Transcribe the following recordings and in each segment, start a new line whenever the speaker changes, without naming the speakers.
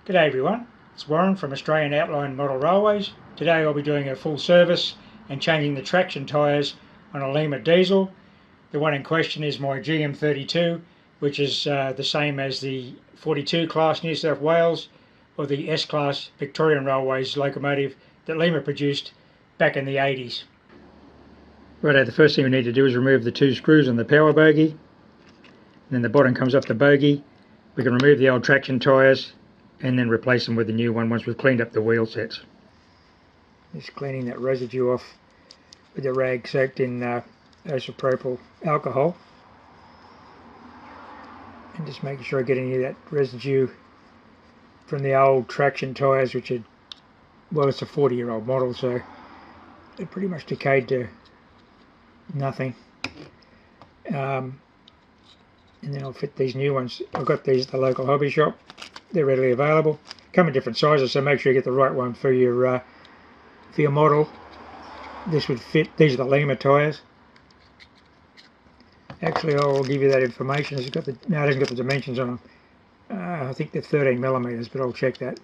G'day everyone, it's Warren from Australian Outline Model Railways. Today I'll be doing a full service and changing the traction tyres on a Lima diesel. The one in question is my GM32, which is the same as the 42 class New South Wales or the S class Victorian Railways locomotive that Lima produced back in the 80s. Righto, the first thing we need to do is remove the two screws on the power bogie. And then the bottom comes off the bogie. We can remove the old traction tyres and then replace them with the new one once we've cleaned up the wheel sets. Just cleaning that residue off with a rag soaked in isopropyl alcohol, and just making sure I get any of that residue from the old traction tyres, which are, well, it's a 40-year-old model, so they're pretty much decayed to nothing. And then I'll fit these new ones. I've got these at the local hobby shop. They're readily available. Come in different sizes, so make sure you get the right one for your model. This would fit. These are the Lima tyres. Actually, I'll give you that information. It's got the, no, it hasn't got the dimensions on them. I think they're 13 millimeters, but I'll check that.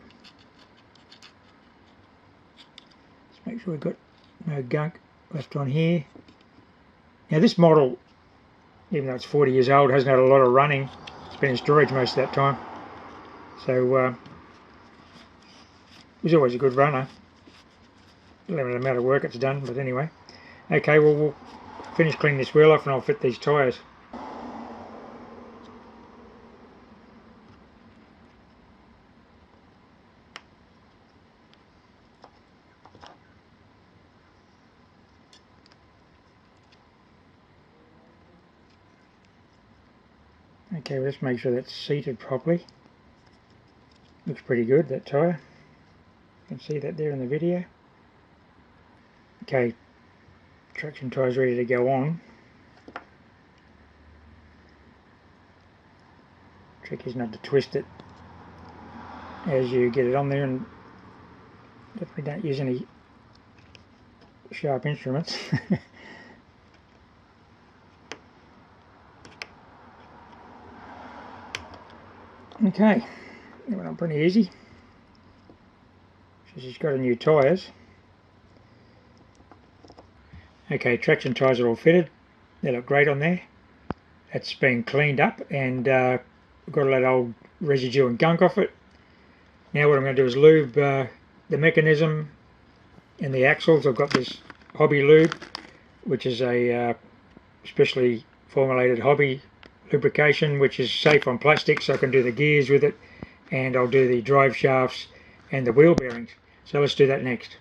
Just make sure we've got no gunk left on here. Now this model, even though it's 40 years old, hasn't had a lot of running. It's been in storage most of that time. So it was always a good runner. Limited amount of work it's done, but anyway. Okay, well, we'll finish cleaning this wheel off and I'll fit these tyres. Okay, well, let's make sure that's seated properly. Looks pretty good, that tyre. You can see that there in the video. Okay, traction tyre's ready to go on. Trick is not to twist it as you get it on there, and definitely don't use any sharp instruments. Okay, that went on pretty easy. So she's got her new tyres. Okay, traction tyres are all fitted. They look great on there. That's been cleaned up and got all that old residue and gunk off it. Now what I'm going to do is lube the mechanism and the axles. I've got this hobby lube, which is a specially formulated hobby lubrication, which is safe on plastic, so I can do the gears with it, and I'll do the drive shafts and the wheel bearings. So let's do that next.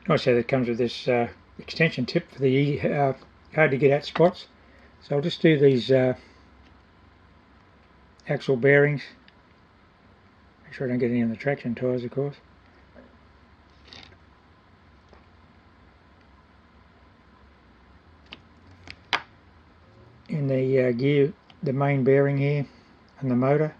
Also, that comes with this extension tip for the hard to get at spots. So I'll just do these axle bearings. Make sure I don't get any on the traction tyres, of course. And the gear, the main bearing here, and the motor.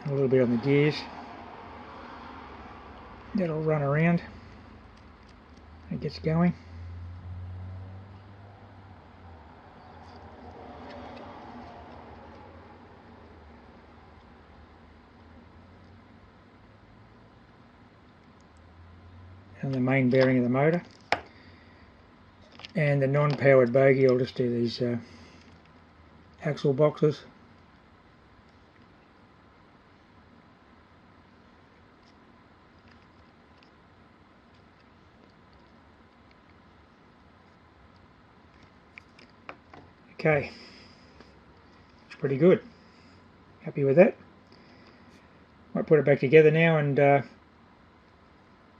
A little bit on the gears. That'll run around. It gets going. And the main bearing of the motor. And the non-powered bogie, I'll just do these axle boxes. Okay, looks pretty good. Happy with that. Might put it back together now and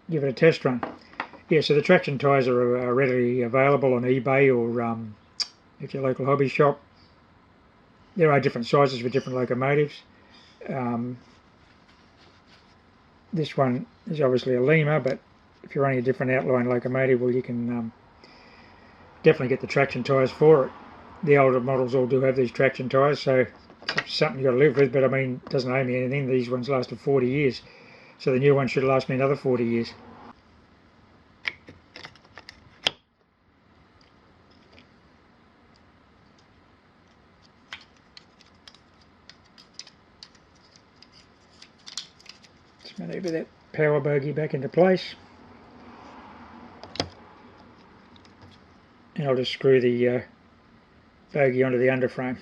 give it a test run. Yeah, so the traction tyres are readily available on eBay or at your local hobby shop. There are different sizes for different locomotives. This one is obviously a Lima, but if you're running a different outline locomotive, well, you can definitely get the traction tyres for it. The older models all do have these traction tyres, so something you've got to live with, but I mean, it doesn't owe me anything. These ones lasted 40 years, so the new one should last me another 40 years. Just manoeuvre that power bogey back into place, and I'll just screw the bogey onto the underframe.